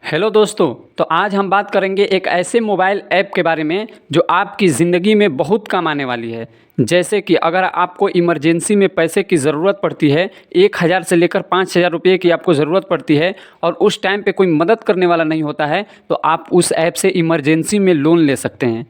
Hello दोस्तों। तो आज हम बात करेंगे एक ऐसे मोबाइल ऐप के बारे में जो आपकी ज़िंदगी में बहुत काम आने वाली है। जैसे कि अगर आपको इमरजेंसी में पैसे की ज़रूरत पड़ती है, 1000 से लेकर 5000 रुपये की आपको ज़रूरत पड़ती है और उस टाइम पे कोई मदद करने वाला नहीं होता है, तो आप उस ऐप से इमरजेंसी में लोन ले सकते हैं।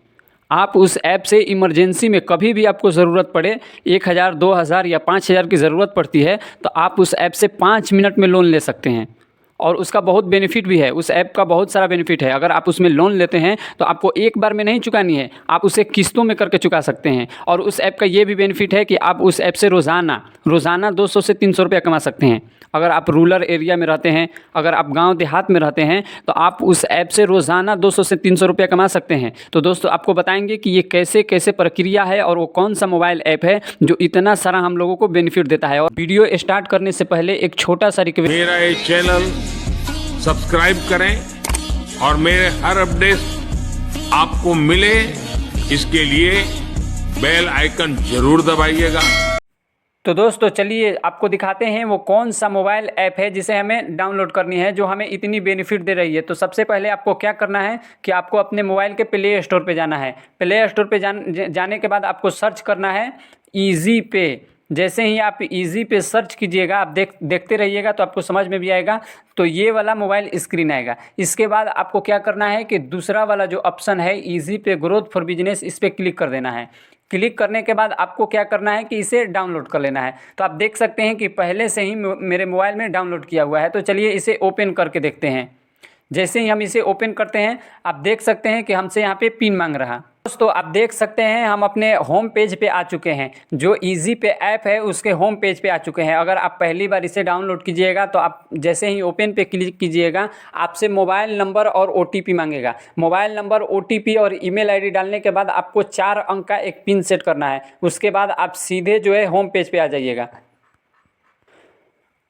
आप उस ऐप से इमरजेंसी में कभी भी आपको ज़रूरत पड़े, 1000, 2000 या 5000 की ज़रूरत पड़ती है, तो आप उस ऐप से 5 मिनट में लोन ले सकते हैं। और उसका बहुत बेनिफिट भी है। उस ऐप का बहुत सारा बेनिफिट है। अगर आप उसमें लोन लेते हैं तो आपको एक बार में नहीं चुकानी है, आप उसे किस्तों में करके चुका सकते हैं। और उस ऐप का ये भी बेनिफिट है कि आप उस ऐप से रोज़ाना 200 से 300 रुपया कमा सकते हैं। अगर आप रूरल एरिया में रहते हैं, अगर आप गांव देहात में रहते हैं, तो आप उस ऐप से रोज़ाना 200 से 300 रुपया कमा सकते हैं। तो दोस्तों, आपको बताएंगे कि ये कैसे कैसे प्रक्रिया है और वो कौन सा मोबाइल ऐप है जो इतना सारा हम लोगों को बेनिफिट देता है। और वीडियो स्टार्ट करने से पहले एक छोटा सा रिक्वेस्ट, मेरा ये चैनल सब्सक्राइब करें और मेरे हर अपडेट आपको मिले, इसके लिए बेल आइकन जरूर दबाइएगा। तो दोस्तों चलिए आपको दिखाते हैं वो कौन सा मोबाइल ऐप है जिसे हमें डाउनलोड करनी है, जो हमें इतनी बेनिफिट दे रही है। तो सबसे पहले आपको क्या करना है कि आपको अपने मोबाइल के प्ले स्टोर पे जाना है। प्ले स्टोर पे जाने के बाद आपको सर्च करना है ईजी पे। जैसे ही आप ईजी पे सर्च कीजिएगा, आप देखते रहिएगा तो आपको समझ में भी आएगा। तो ये वाला मोबाइल स्क्रीन आएगा। इसके बाद आपको क्या करना है कि दूसरा वाला जो ऑप्शन है ईजी पे ग्रोथ फॉर बिजनेस, इस पर क्लिक कर देना है। क्लिक करने के बाद आपको क्या करना है कि इसे डाउनलोड कर लेना है। तो आप देख सकते हैं कि पहले से ही मेरे मोबाइल में डाउनलोड किया हुआ है। तो चलिए इसे ओपन करके देखते हैं। जैसे ही हम इसे ओपन करते हैं, आप देख सकते हैं कि हमसे यहाँ पे पिन मांग रहा। दोस्तों आप देख सकते हैं हम अपने होम पेज पे आ चुके हैं। जो ईजी पे ऐप है उसके होम पेज पे आ चुके हैं। अगर आप पहली बार इसे डाउनलोड कीजिएगा तो आप जैसे ही ओपन पे क्लिक कीजिएगा, आपसे मोबाइल नंबर और ओटीपी मांगेगा। मोबाइल नंबर, ओटीपी और ईमेल आईडी डालने के बाद आपको 4 अंक का एक पिन सेट करना है। उसके बाद आप सीधे जो है होम पेज पे आ जाइएगा।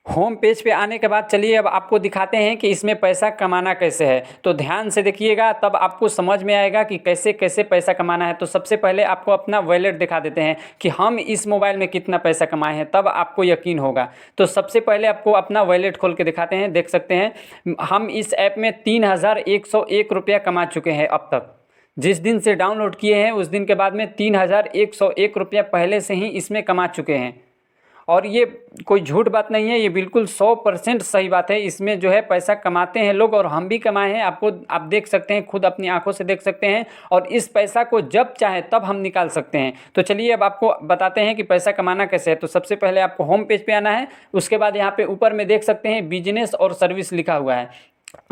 होम पेज पे आने के बाद चलिए अब आपको दिखाते हैं कि इसमें पैसा कमाना कैसे है। तो ध्यान से देखिएगा, तब आपको समझ में आएगा कि कैसे कैसे पैसा कमाना है। तो सबसे पहले आपको अपना वॉलेट दिखा देते हैं कि हम इस मोबाइल में कितना पैसा कमाए हैं, तब आपको यकीन होगा। तो सबसे पहले आपको अपना वॉलेट खोल के दिखाते हैं। देख सकते हैं हम इस ऐप में 3101 रुपया कमा चुके हैं अब तक। जिस दिन से डाउनलोड किए हैं उस दिन के बाद में 3101 रुपया पहले से ही इसमें कमा चुके हैं। और ये कोई झूठ बात नहीं है, ये बिल्कुल 100% सही बात है। इसमें जो है पैसा कमाते हैं लोग, और हम भी कमाए हैं। आप देख सकते हैं, खुद अपनी आंखों से देख सकते हैं। और इस पैसा को जब चाहे तब हम निकाल सकते हैं। तो चलिए अब आपको बताते हैं कि पैसा कमाना कैसे है। तो सबसे पहले आपको होम पेज पे आना है। उसके बाद यहाँ पे ऊपर में देख सकते हैं बिजनेस और सर्विस लिखा हुआ है।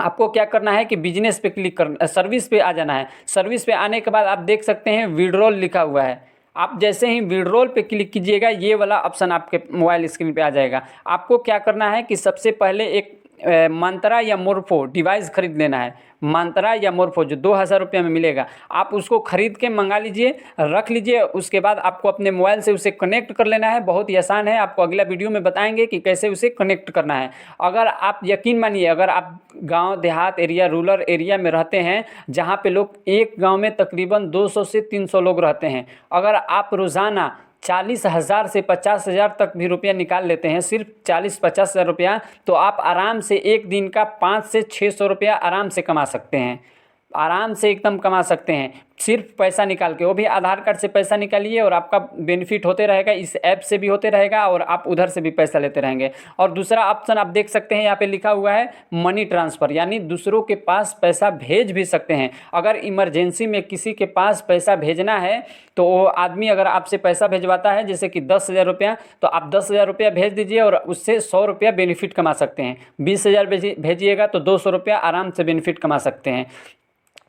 आपको क्या करना है कि बिजनेस पे क्लिक करना, सर्विस पे आ जाना है। सर्विस पे आने के बाद आप देख सकते हैं विड्रॉल लिखा हुआ है। आप जैसे ही विड्रॉल पे क्लिक कीजिएगा, ये वाला ऑप्शन आपके मोबाइल स्क्रीन पे आ जाएगा। आपको क्या करना है कि सबसे पहले एक मंत्रा या मोरफो डिवाइस खरीद लेना है। मंत्रा या मोरफो जो 2000 रुपये में मिलेगा, आप उसको खरीद के मंगा लीजिए, रख लीजिए। उसके बाद आपको अपने मोबाइल से उसे कनेक्ट कर लेना है। बहुत ही आसान है, आपको अगला वीडियो में बताएंगे कि कैसे उसे कनेक्ट करना है। अगर आप यकीन मानिए, अगर आप गांव देहात एरिया, रूरल एरिया में रहते हैं, जहां पे लोग एक गांव में तकरीबन 200 से 300 लोग रहते हैं, अगर आप रोज़ाना 40,000 से 50,000 तक भी रुपया निकाल लेते हैं, सिर्फ 40-50,000 रुपया, तो आप आराम से एक दिन का 500 से 600 रुपया आराम से कमा सकते हैं। आराम से एकदम कमा सकते हैं, सिर्फ पैसा निकाल के। वो भी आधार कार्ड से पैसा निकालिए और आपका बेनिफिट होते रहेगा। इस ऐप से भी होते रहेगा और आप उधर से भी पैसा लेते रहेंगे। और दूसरा ऑप्शन आप देख सकते हैं, यहाँ पे लिखा हुआ है मनी ट्रांसफ़र, यानी दूसरों के पास पैसा भेज भी सकते हैं। अगर इमरजेंसी में किसी के पास पैसा भेजना है, तो वो आदमी अगर आपसे पैसा भेजवाता है, जैसे कि 10,000 रुपया, तो आप 10,000 रुपया भेज दीजिए और उससे 100 रुपया बेनिफिट कमा सकते हैं। 20,000 भेजिएगा तो 200 रुपया आराम से बेनिफिट कमा सकते हैं।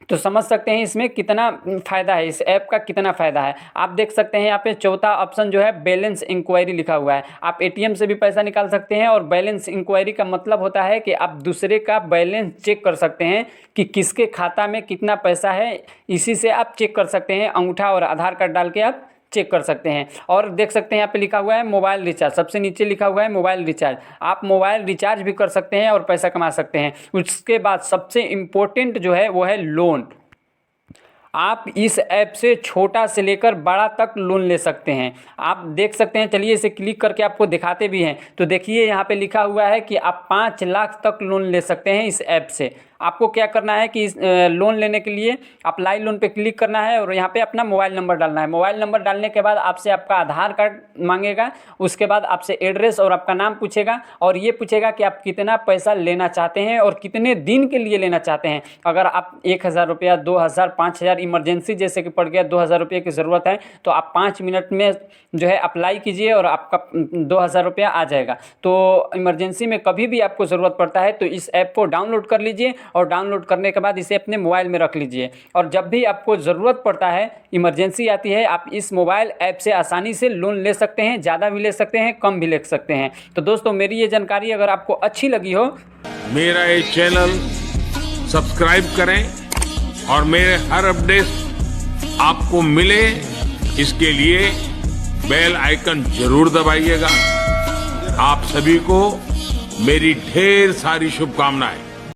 तो समझ सकते हैं इसमें कितना फ़ायदा है, इस ऐप का कितना फ़ायदा है। आप देख सकते हैं यहाँ पे चौथा ऑप्शन जो है बैलेंस इंक्वायरी लिखा हुआ है। आप एटीएम से भी पैसा निकाल सकते हैं। और बैलेंस इंक्वायरी का मतलब होता है कि आप दूसरे का बैलेंस चेक कर सकते हैं कि किसके खाता में कितना पैसा है। इसी से आप चेक कर सकते हैं, अंगूठा और आधार कार्ड डाल के आप चेक कर सकते हैं। और देख सकते हैं यहाँ पे लिखा हुआ है मोबाइल रिचार्ज, सबसे नीचे लिखा हुआ है मोबाइल रिचार्ज। आप मोबाइल रिचार्ज भी कर सकते हैं और पैसा कमा सकते हैं। उसके बाद सबसे इम्पोर्टेंट जो है वो है लोन। आप इस ऐप से छोटा से लेकर बड़ा तक लोन ले सकते हैं। आप देख सकते हैं, चलिए इसे क्लिक करके आपको दिखाते भी हैं। तो देखिए यहाँ पे लिखा हुआ है कि आप 5 लाख तक लोन ले सकते हैं इस ऐप से। आपको क्या करना है कि लोन लेने के लिए अप्लाई लोन पे क्लिक करना है और यहाँ पे अपना मोबाइल नंबर डालना है। मोबाइल नंबर डालने के बाद आपसे आपका आधार कार्ड मांगेगा, उसके बाद आपसे एड्रेस और आपका नाम पूछेगा और ये पूछेगा कि आप कितना पैसा लेना चाहते हैं और कितने दिन के लिए लेना चाहते हैं। अगर आप 1,000 रुपया, 2,000, 5,000 इमरजेंसी जैसे कि पड़ गया 2,000 रुपये की ज़रूरत है तो आप 5 मिनट में जो है अप्लाई कीजिए और आपका 2,000 रुपया आ जाएगा। तो इमरजेंसी में कभी भी आपको ज़रूरत पड़ता है तो इस ऐप को डाउनलोड कर लीजिए और डाउनलोड करने के बाद इसे अपने मोबाइल में रख लीजिए और जब भी आपको ज़रूरत पड़ता है, इमरजेंसी आती है, आप इस मोबाइल ऐप से आसानी से लोन ले सकते हैं। ज़्यादा भी ले सकते हैं, कम भी ले सकते हैं। तो दोस्तों, मेरी ये जानकारी अगर आपको अच्छी लगी हो, मेरा ये चैनल सब्सक्राइब करें और मेरे हर अपडेट आपको मिले इसके लिए बेल आइकन जरूर दबाइएगा। आप सभी को मेरी ढेर सारी शुभकामनाएं।